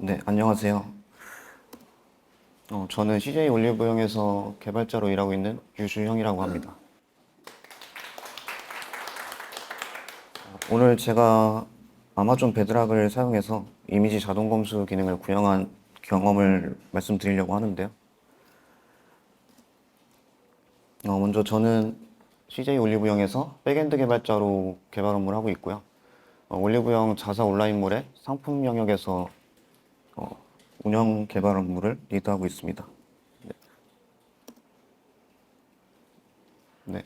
네, 안녕하세요. 저는 CJ 올리브영에서 개발자로 일하고 있는 유주형이라고 합니다. 오늘 제가 아마존 베드락을 사용해서 이미지 자동 검수 기능을 구현한 경험을 말씀드리려고 하는데요. 먼저 저는 CJ 올리브영에서 백엔드 개발자로 개발 업무를 하고 있고요. 올리브영 자사 온라인몰의 상품 영역에서 운영 개발 업무를 리드하고 있습니다. 네.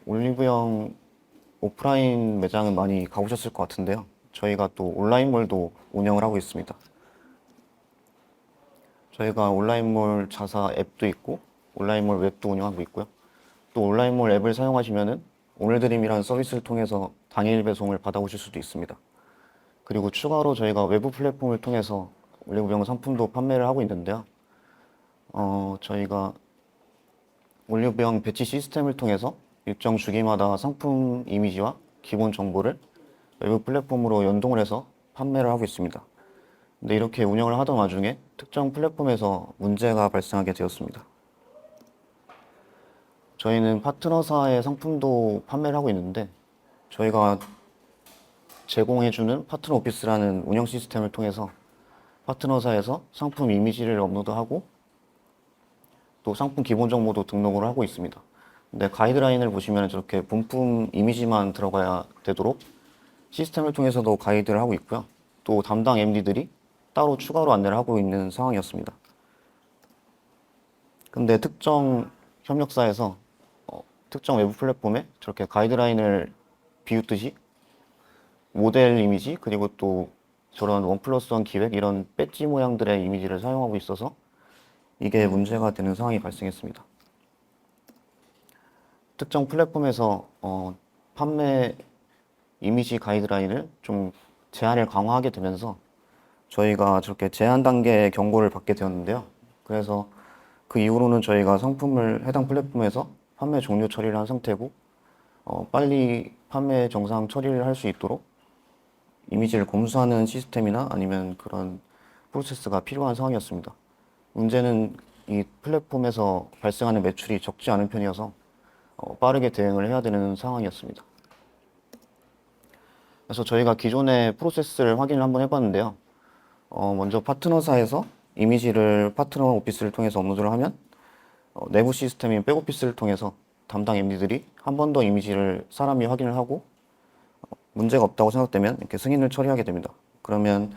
올리브영 오프라인 매장은 많이 가보셨을 것 같은데요. 저희가 또 온라인몰도 운영을 하고 있습니다. 저희가 온라인몰 자사 앱도 있고 온라인몰 웹도 운영하고 있고요. 또 온라인몰 앱을 사용하시면은 오늘드림이라는 서비스를 통해서 당일 배송을 받아오실 수도 있습니다. 그리고 추가로 저희가 외부 플랫폼을 통해서 올리브영 상품도 판매를 하고 있는데요. 저희가 올리브영 배치 시스템을 통해서 일정 주기마다 상품 이미지와 기본 정보를 외부 플랫폼으로 연동을 해서 판매를 하고 있습니다. 근데 이렇게 운영을 하던 와중에 특정 플랫폼에서 문제가 발생하게 되었습니다. 저희는 파트너사의 상품도 판매를 하고 있는데 저희가 제공해주는 파트너 오피스라는 운영 시스템을 통해서 파트너사에서 상품 이미지를 업로드하고 또 상품 기본 정보도 등록을 하고 있습니다. 근데 가이드라인을 보시면 저렇게 본품 이미지만 들어가야 되도록 시스템을 통해서도 가이드를 하고 있고요. 또 담당 MD들이 따로 추가로 안내를 하고 있는 상황이었습니다. 근데 특정 협력사에서 특정 외부 플랫폼에 저렇게 가이드라인을 비웃듯이 모델 이미지 그리고 또 저런 1+1 기획 이런 배지 모양들의 이미지를 사용하고 있어서 이게 문제가 되는 상황이 발생했습니다. 특정 플랫폼에서 판매 이미지 가이드라인을 좀 제한을 강화하게 되면서 저희가 저렇게 제한 단계 경고를 받게 되었는데요. 그래서 그 이후로는 저희가 상품을 해당 플랫폼에서 판매 종료 처리를 한 상태고 빨리 판매 정상 처리를 할 수 있도록 이미지를 검수하는 시스템이나 아니면 그런 프로세스가 필요한 상황이었습니다. 문제는 이 플랫폼에서 발생하는 매출이 적지 않은 편이어서 빠르게 대응을 해야 되는 상황이었습니다. 그래서 저희가 기존의 프로세스를 확인을 한번 해봤는데요. 먼저 파트너사에서 이미지를 파트너 오피스를 통해서 업로드를 하면 내부 시스템인 백오피스를 통해서 담당 MD들이 한 번 더 이미지를 사람이 확인을 하고 문제가 없다고 생각되면 이렇게 승인을 처리하게 됩니다. 그러면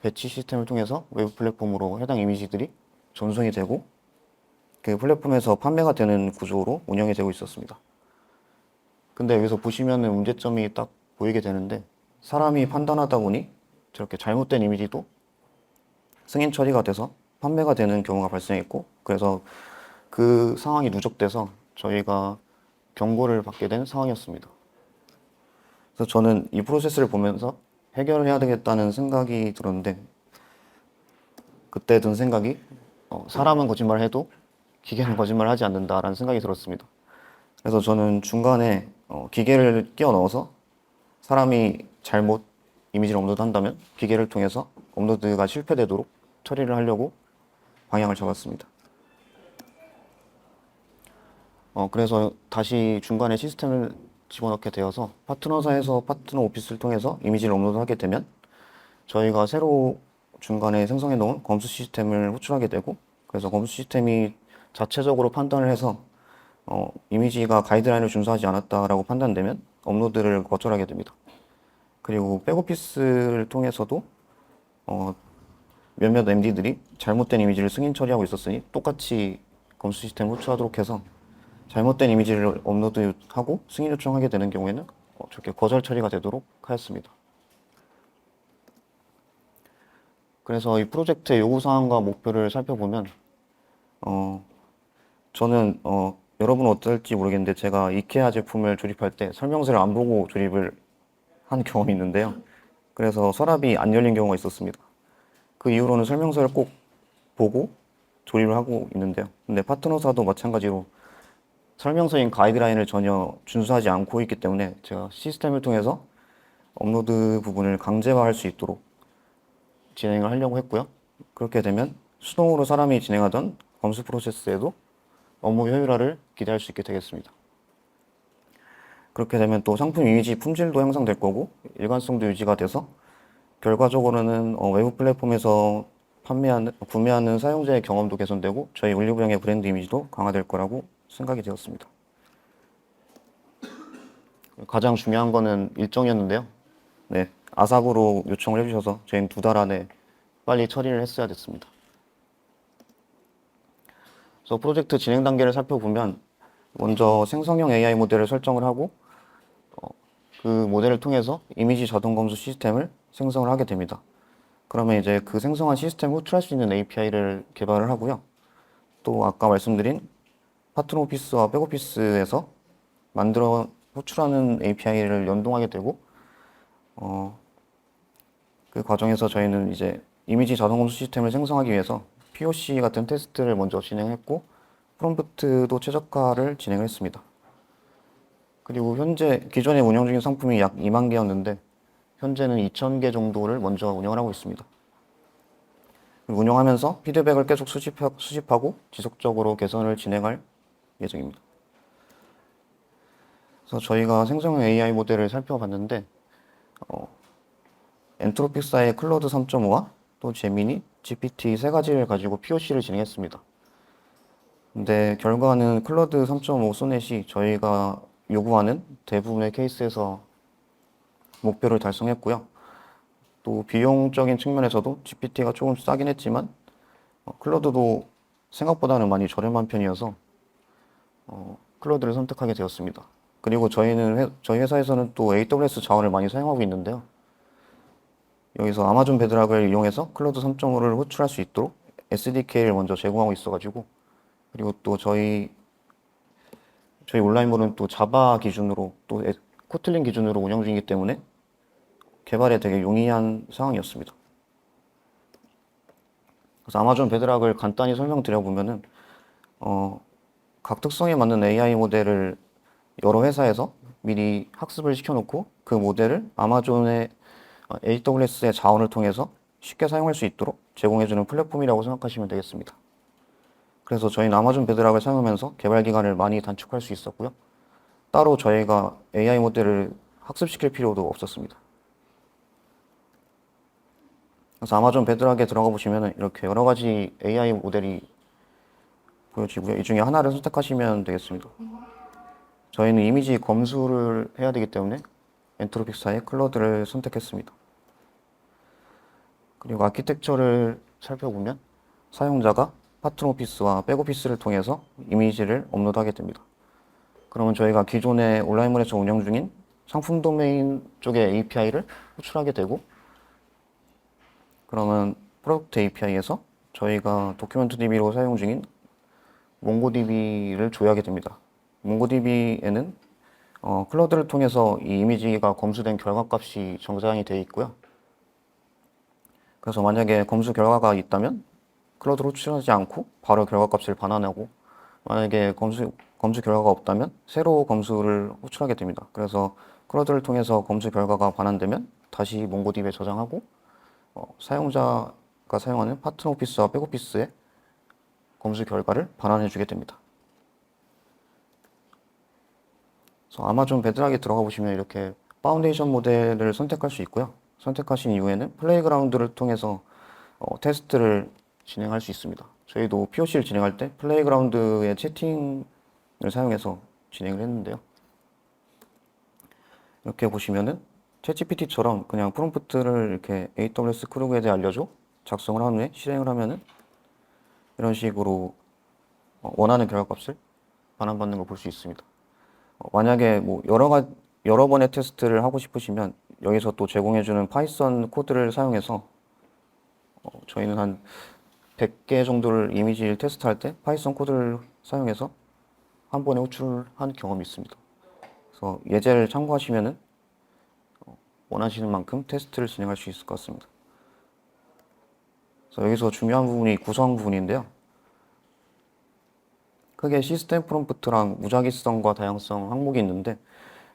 배치 시스템을 통해서 외부 플랫폼으로 해당 이미지들이 전송이 되고 그 플랫폼에서 판매가 되는 구조로 운영이 되고 있었습니다. 근데 여기서 보시면은 문제점이 딱 보이게 되는데 사람이 판단하다 보니 저렇게 잘못된 이미지도 승인 처리가 돼서 판매가 되는 경우가 발생했고 그래서 그 상황이 누적돼서 저희가 경고를 받게 된 상황이었습니다. 그래서 저는 이 프로세스를 보면서 해결을 해야 되겠다는 생각이 들었는데 그때 든 생각이 사람은 거짓말을 해도 기계는 거짓말을 하지 않는다라는 생각이 들었습니다. 그래서 저는 중간에 기계를 끼워 넣어서 사람이 잘못 이미지를 업로드한다면 기계를 통해서 업로드가 실패되도록 처리를 하려고 방향을 잡았습니다. 그래서 다시 중간에 시스템을 집어넣게 되어서 파트너사에서 파트너 오피스를 통해서 이미지를 업로드하게 되면 저희가 새로 중간에 생성해 놓은 검수 시스템을 호출하게 되고 그래서 검수 시스템이 자체적으로 판단을 해서 이미지가 가이드라인을 준수하지 않았다라고 판단되면 업로드를 거절하게 됩니다. 그리고 백오피스를 통해서도 몇몇 MD들이 잘못된 이미지를 승인 처리하고 있었으니 똑같이 검수 시스템을 호출하도록 해서 잘못된 이미지를 업로드하고 승인 요청하게 되는 경우에는 저렇게 거절 처리가 되도록 하였습니다. 그래서 이 프로젝트의 요구사항과 목표를 살펴보면 저는 여러분은 어떨지 모르겠는데 제가 이케아 제품을 조립할 때 설명서를 안 보고 조립을 한 경험이 있는데요. 그래서 서랍이 안 열린 경우가 있었습니다. 그 이후로는 설명서를 꼭 보고 조립을 하고 있는데요. 근데 파트너사도 마찬가지로 설명서인 가이드라인을 전혀 준수하지 않고 있기 때문에 제가 시스템을 통해서 업로드 부분을 강제화할 수 있도록 진행을 하려고 했고요. 그렇게 되면 수동으로 사람이 진행하던 검수 프로세스에도 업무 효율화를 기대할 수 있게 되겠습니다. 그렇게 되면 또 상품 이미지 품질도 향상될 거고 일관성도 유지가 돼서 결과적으로는 외부 플랫폼에서 구매하는 사용자의 경험도 개선되고 저희 올리브영의 브랜드 이미지도 강화될 거라고 생각이 되었습니다. 가장 중요한 거는 일정이었는데요. 네, 아삽으로 요청을 해주셔서 저희는 2달 안에 빨리 처리를 했어야 됐습니다. 그래서 프로젝트 진행 단계를 살펴보면 먼저 생성형 AI 모델을 설정을 하고 그 모델을 통해서 이미지 자동 검수 시스템을 생성을 하게 됩니다. 그러면 이제 그 생성한 시스템을 호출할 수 있는 API를 개발을 하고요. 또 아까 말씀드린 파트너 오피스와 백오피스에서 만들어 호출하는 API를 연동하게 되고 그 과정에서 저희는 이제 이미지 자동 검수 시스템을 생성하기 위해서 POC 같은 테스트를 먼저 진행했고 프롬프트도 최적화를 진행을 했습니다. 그리고 현재 기존에 운영 중인 상품이 약 2만 개였는데 현재는 2,000개 정도를 먼저 운영을 하고 있습니다. 운영하면서 피드백을 계속 수집하고 지속적으로 개선을 진행할 예정입니다. 그래서 저희가 생성형 AI 모델을 살펴봤는데 엔트로픽사의 클로드 3.5와 또 제미니, GPT 세 가지를 가지고 POC를 진행했습니다. 근데 결과는 클로드 3.5 소넷이 저희가 요구하는 대부분의 케이스에서 목표를 달성했고요. 또 비용적인 측면에서도 GPT가 조금 싸긴 했지만 클로드도 생각보다는 많이 저렴한 편이어서 클로드를 선택하게 되었습니다. 그리고 저희 회사에서는 또 AWS 자원을 많이 사용하고 있는데요. 여기서 아마존 베드락을 이용해서 클로드 3.5를 호출할 수 있도록 SDK를 먼저 제공하고 있어가지고 그리고 또 저희 온라인몰은 또 자바 기준으로 또 코틀린 기준으로 운영 중이기 때문에 개발에 되게 용이한 상황이었습니다. 그래서 아마존 베드락을 간단히 설명드려보면은 각 특성에 맞는 AI 모델을 여러 회사에서 미리 학습을 시켜놓고 그 모델을 아마존의 AWS의 자원을 통해서 쉽게 사용할 수 있도록 제공해주는 플랫폼이라고 생각하시면 되겠습니다. 그래서 저희는 아마존 베드락을 사용하면서 개발 기간을 많이 단축할 수 있었고요. 따로 저희가 AI 모델을 학습시킬 필요도 없었습니다. 그래서 아마존 베드락에 들어가 보시면 이렇게 여러 가지 AI 모델이 보여지고요. 이 중에 하나를 선택하시면 되겠습니다. 저희는 이미지 검수를 해야 되기 때문에 엔트로픽사의 클로드를 선택했습니다. 그리고 아키텍처를 살펴보면 사용자가 파트너 오피스와 백오피스를 통해서 이미지를 업로드하게 됩니다. 그러면 저희가 기존의 온라인몰에서 운영 중인 상품 도메인 쪽의 API를 호출하게 되고 그러면 프로덕트 API에서 저희가 도큐멘트 DB로 사용 중인 몽고DB를 조회하게 됩니다. 몽고DB에는 클로드를 통해서 이 이미지가 검수된 결과값이 저장이 되어 있고요. 그래서 만약에 검수 결과가 있다면 클로드로 호출하지 않고 바로 결과값을 반환하고 만약에 검수 결과가 없다면 새로 검수를 호출하게 됩니다. 그래서 클로드를 통해서 검수 결과가 반환되면 다시 몽고DB에 저장하고 사용자가 사용하는 파트너 오피스와 백오피스에 검수 결과를 반환해 주게 됩니다. 그래서 아마존 베드락에 들어가 보시면 이렇게 파운데이션 모델을 선택할 수 있고요. 선택하신 이후에는 플레이그라운드를 통해서 테스트를 진행할 수 있습니다. 저희도 POC를 진행할 때 플레이그라운드의 채팅을 사용해서 진행을 했는데요. 이렇게 보시면은 챗GPT처럼 그냥 프롬프트를 이렇게 AWS 크루그에 대해 알려줘 작성을 한 후에 실행을 하면은 이런 식으로 원하는 결과값을 반환받는 걸 볼 수 있습니다. 만약에 뭐 여러 번의 테스트를 하고 싶으시면 여기서 또 제공해주는 파이썬 코드를 사용해서 저희는 한 100개 정도를 이미지를 테스트할 때 파이썬 코드를 사용해서 한 번에 호출한 경험이 있습니다. 그래서 예제를 참고하시면은 원하시는 만큼 테스트를 진행할 수 있을 것 같습니다. 그래서 여기서 중요한 부분이 구성 부분인데요. 크게 시스템 프롬프트랑 무작위성과 다양성 항목이 있는데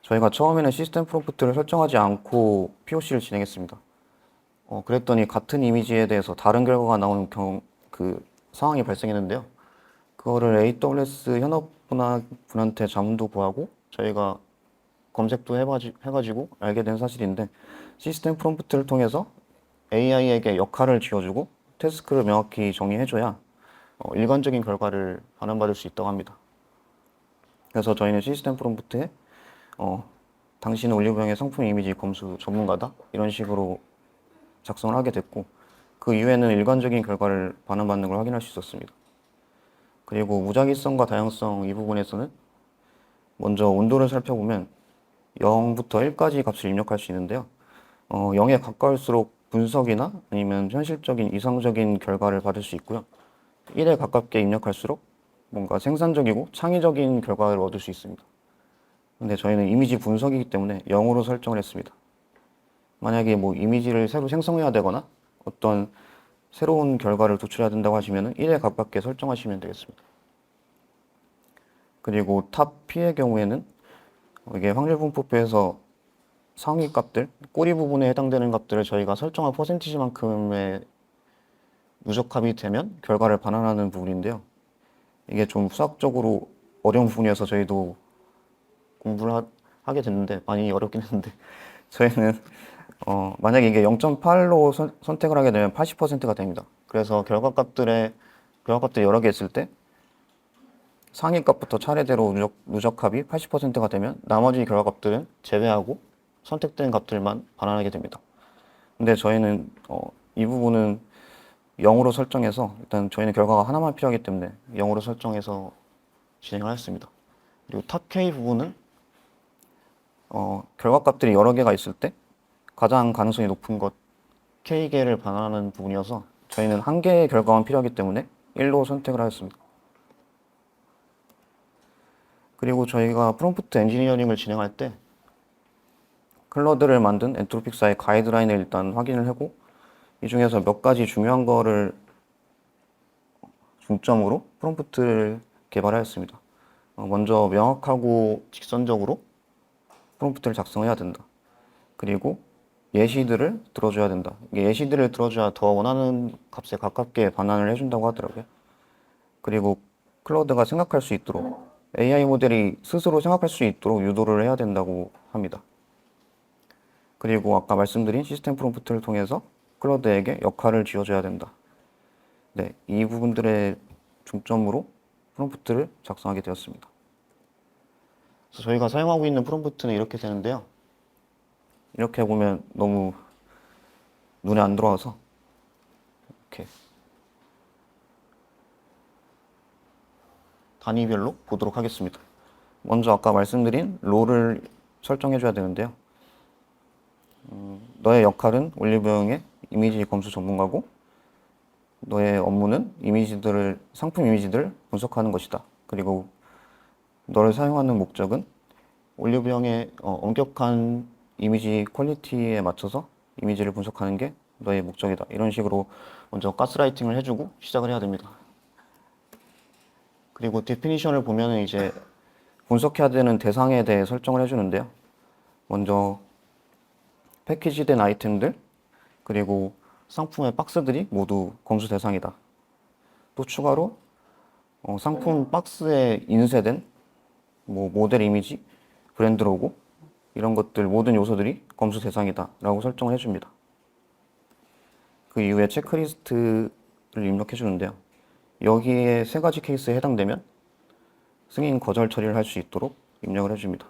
저희가 처음에는 시스템 프롬프트를 설정하지 않고 POC를 진행했습니다. 그랬더니 같은 이미지에 대해서 다른 결과가 나오는 그 상황이 발생했는데요. 그거를 AWS 현업분한테 자문도 구하고 저희가 검색도 해가지고 알게 된 사실인데, 시스템 프롬프트를 통해서 AI에게 역할을 쥐어주고 태스크를 명확히 정의해줘야 일관적인 결과를 반환받을 수 있다고 합니다. 그래서 저희는 시스템 프롬프트에 당신은 올리브영의 상품 이미지 검수 전문가다, 이런 식으로 작성을 하게 됐고, 그 이후에는 일관적인 결과를 반환받는 걸 확인할 수 있었습니다. 그리고 무작위성과 다양성 이 부분에서는 먼저 온도를 살펴보면 0부터 1까지 값을 입력할 수 있는데요. 0에 가까울수록 분석이나 아니면 현실적인 이상적인 결과를 받을 수 있고요. 1에 가깝게 입력할수록 뭔가 생산적이고 창의적인 결과를 얻을 수 있습니다. 근데 저희는 이미지 분석이기 때문에 0으로 설정을 했습니다. 만약에 뭐 이미지를 새로 생성해야 되거나 어떤 새로운 결과를 도출해야 된다고 하시면 1에 가깝게 설정하시면 되겠습니다. 그리고 탑 P의 경우에는 이게 확률분포표에서 상위 값들, 꼬리 부분에 해당되는 값들을 저희가 설정한 퍼센티지만큼의 누적합이 되면 결과를 반환하는 부분인데요. 이게 좀 수학적으로 어려운 부분이어서 저희도 공부를 하게 됐는데, 많이 어렵긴 했는데, 저희는 만약에 이게 0.8로 선택을 하게 되면 80%가 됩니다. 그래서 결과값들이 여러 개 있을 때 상위 값부터 차례대로 누적합이 80%가 되면 나머지 결과값들은 제외하고 선택된 값들만 반환하게 됩니다. 근데 저희는 이 부분은 0으로 설정해서, 일단 저희는 결과가 하나만 필요하기 때문에 0으로 설정해서 진행을 했습니다. 그리고 탑 K 부분은 결과값들이 여러 개가 있을 때 가장 가능성이 높은 것 K개를 반환하는 부분이어서 저희는 한 개의 결과만 필요하기 때문에 1로 선택을 하였습니다. 그리고 저희가 프롬프트 엔지니어링을 진행할 때 클러드를 만든 엔트로픽사의 가이드라인을 일단 확인을 하고, 이 중에서 몇 가지 중요한 거를 중점으로 프롬프트를 개발하였습니다. 먼저 명확하고 직선적으로 프롬프트를 작성해야 된다. 그리고 예시들을 들어줘야 된다. 이게 예시들을 들어줘야 더 원하는 값에 가깝게 반환을 해준다고 하더라고요. 그리고 클라우드가 생각할 수 있도록, AI 모델이 스스로 생각할 수 있도록 유도를 해야 된다고 합니다. 그리고 아까 말씀드린 시스템 프롬프트를 통해서 클라우드에게 역할을 쥐어줘야 된다. 네, 이 부분들의 중점으로 프롬프트를 작성하게 되었습니다. 그래서 저희가 사용하고 있는 프롬프트는 이렇게 되는데요. 이렇게 보면 너무 눈에 안 들어와서 이렇게 단위별로 보도록 하겠습니다. 먼저 아까 말씀드린 롤을 설정해 줘야 되는데요. 너의 역할은 올리브영의 이미지 검수 전문가고, 너의 업무는 상품 이미지들을 분석하는 것이다. 그리고 너를 사용하는 목적은 올리브영의 엄격한 이미지 퀄리티에 맞춰서 이미지를 분석하는 게 너의 목적이다. 이런 식으로 먼저 가스라이팅을 해주고 시작을 해야 됩니다. 그리고 데피니션을 보면은 이제 분석해야 되는 대상에 대해 설정을 해주는데요. 먼저 패키지된 아이템들, 그리고 상품의 박스들이 모두 검수 대상이다. 또 추가로 상품 박스에 인쇄된 모델 이미지, 브랜드 로고, 이런 것들 모든 요소들이 검수 대상이다 라고 설정을 해줍니다. 그 이후에 체크리스트를 입력해 주는데요. 여기에 세 가지 케이스에 해당되면 승인 거절 처리를 할 수 있도록 입력을 해줍니다.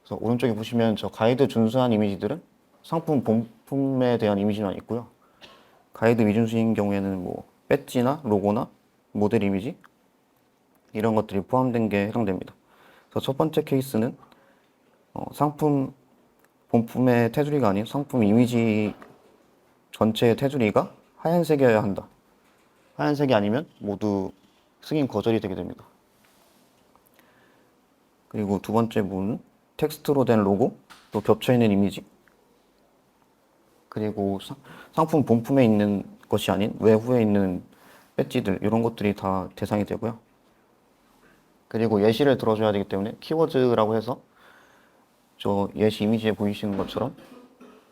그래서 오른쪽에 보시면 저 가이드 준수한 이미지들은 상품 본품에 대한 이미지만 있고요. 가이드 미준수인 경우에는 배지나 로고나 모델 이미지, 이런 것들이 포함된 게 해당됩니다. 그래서 첫 번째 케이스는 상품 본품의 테두리가 아닌 상품 이미지 전체의 테두리가 하얀색이어야 한다. 하얀색이 아니면 모두 승인 거절이 되게 됩니다. 그리고 두 번째 부분은 텍스트로 된 로고, 또 겹쳐있는 이미지, 그리고 상품 본품에 있는 것이 아닌 외부에 있는 배지들, 이런 것들이 다 대상이 되고요. 그리고 예시를 들어줘야 되기 때문에 키워드라고 해서 저 예시 이미지에 보이시는 것처럼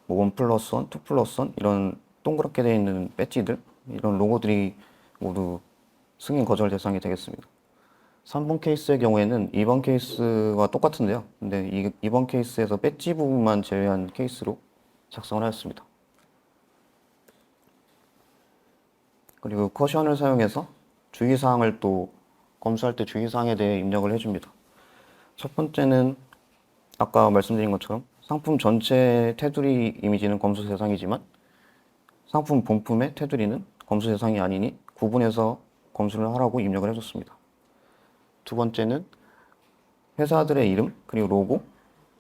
뭐 1+1, 2+1 이런 동그랗게 되어 있는 배지들, 이런 로고들이 모두 승인 거절 대상이 되겠습니다. 3번 케이스의 경우에는 2번 케이스와 똑같은데요. 근데 2번 케이스에서 배지 부분만 제외한 케이스로 작성을 하였습니다. 그리고 커션을 사용해서 주의사항을 또 검수할 때 주의사항에 대해 입력을 해줍니다. 첫 번째는 아까 말씀드린 것처럼 상품 전체 테두리 이미지는 검수 대상이지만 상품 본품의 테두리는 검수 대상이 아니니 구분해서 검수를 하라고 입력을 해줬습니다. 두 번째는 회사들의 이름, 그리고 로고,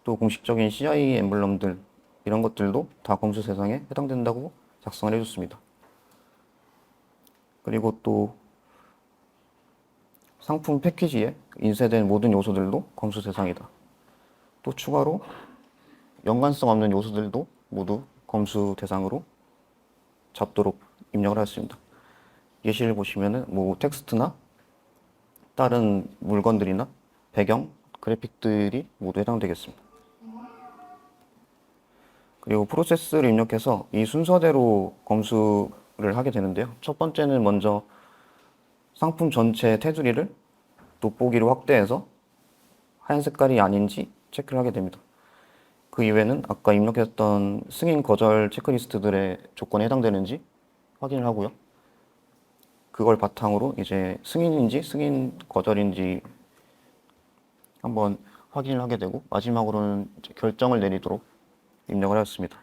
또 공식적인 CI 엠블럼들 이런 것들도 다 검수 대상에 해당된다고 작성을 해줬습니다. 그리고 또 상품 패키지에 인쇄된 모든 요소들도 검수 대상이다. 또 추가로 연관성 없는 요소들도 모두 검수 대상으로 잡도록 입력을 하였습니다. 예시를 보시면은 뭐 텍스트나 다른 물건들이나 배경, 그래픽들이 모두 해당되겠습니다. 그리고 프로세스를 입력해서 이 순서대로 검수를 하게 되는데요. 첫 번째는 먼저 상품 전체 테두리를 돋보기로 확대해서 하얀 색깔이 아닌지 체크를 하게 됩니다. 그 이외에는 아까 입력했던 승인 거절 체크리스트들의 조건에 해당되는지 확인을 하고요. 그걸 바탕으로 이제 승인인지 승인 거절인지 한번 확인을 하게 되고 마지막으로는 이제 결정을 내리도록 입력을 하였습니다.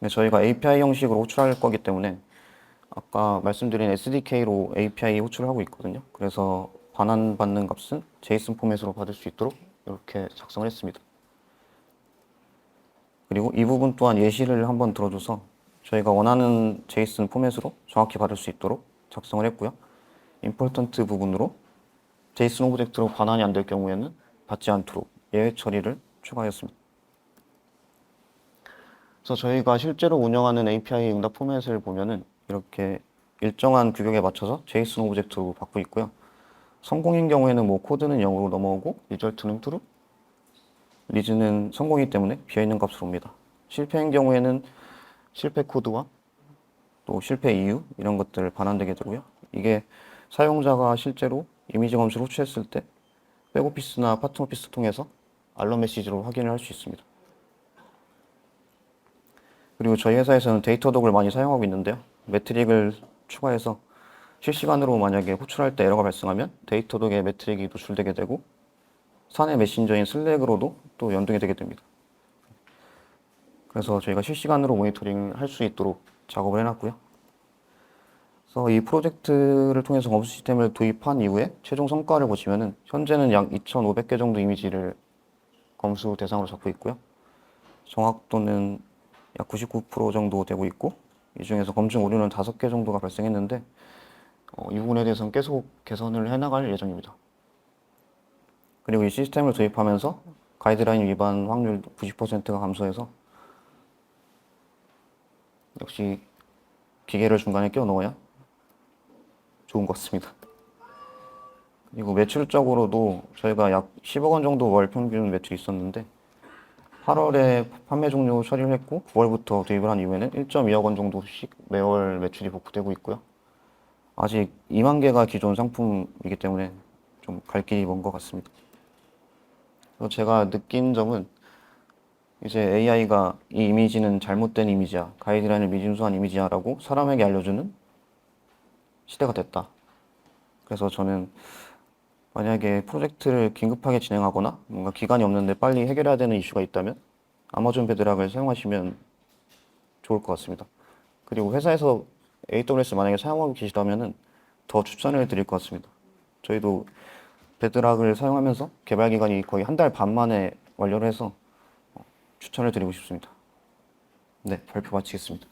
저희가 API 형식으로 호출할 거기 때문에 아까 말씀드린 SDK로 API 호출을 하고 있거든요. 그래서 반환받는 값은 JSON 포맷으로 받을 수 있도록 이렇게 작성을 했습니다. 그리고 이 부분 또한 예시를 한번 들어줘서 저희가 원하는 JSON 포맷으로 정확히 받을 수 있도록 작성을 했고요. 임포턴트 부분으로 JSON 오브젝트로 반환이 안 될 경우에는 받지 않도록 예외 처리를 추가했습니다. 그래서 저희가 실제로 운영하는 API 응답 포맷을 보면은 이렇게 일정한 규격에 맞춰서 JSON 오브젝트로 받고 있고요. 성공인 경우에는 뭐 코드는 0으로 넘어오고 리절트는 true, 리즈는 성공이기 때문에 비어있는 값으로 옵니다. 실패인 경우에는 실패 코드와 또 실패 이유 이런 것들을 반환되게 되고요. 이게 사용자가 실제로 이미지 검수를 호출했을 때 백오피스나 파트너피스 통해서 알람 메시지로 확인을 할 수 있습니다. 그리고 저희 회사에서는 데이터독을 많이 사용하고 있는데요. 매트릭을 추가해서 실시간으로 만약에 호출할 때 에러가 발생하면 데이터독에 매트릭이 노출되게 되고 사내 메신저인 슬랙으로도 또 연동이 되게 됩니다. 그래서 저희가 실시간으로 모니터링 할 수 있도록 작업을 해놨고요. 그래서 이 프로젝트를 통해서 검수 시스템을 도입한 이후에 최종 성과를 보시면은 현재는 약 2,500개 정도 이미지를 검수 대상으로 잡고 있고요. 정확도는 약 99% 정도 되고 있고 이 중에서 검증 오류는 5개 정도가 발생했는데 이 부분에 대해서는 계속 개선을 해나갈 예정입니다. 그리고 이 시스템을 도입하면서 가이드라인 위반 확률 90%가 감소해서 역시 기계를 중간에 끼워 넣어야 좋은 것 같습니다. 그리고 매출적으로도 저희가 약 10억 원 정도 월 평균 매출이 있었는데 8월에 판매 종료 처리를 했고 9월부터 도입을 한 이후에는 1.2억 원 정도씩 매월 매출이 복구되고 있고요. 아직 2만 개가 기존 상품이기 때문에 좀 갈 길이 먼 것 같습니다. 그래서 제가 느낀 점은 이제 AI가 이 이미지는 잘못된 이미지야, 가이드라인을 미진수한 이미지야 라고 사람에게 알려주는 시대가 됐다. 그래서 저는 만약에 프로젝트를 긴급하게 진행하거나 뭔가 기간이 없는데 빨리 해결해야 되는 이슈가 있다면 아마존 베드락을 사용하시면 좋을 것 같습니다. 그리고 회사에서 AWS 만약에 사용하고 계시다면 더 추천을 드릴 것 같습니다. 저희도 베드락을 사용하면서 개발 기간이 거의 1달 반 만에 완료를 해서 추천을 드리고 싶습니다. 네, 발표 마치겠습니다.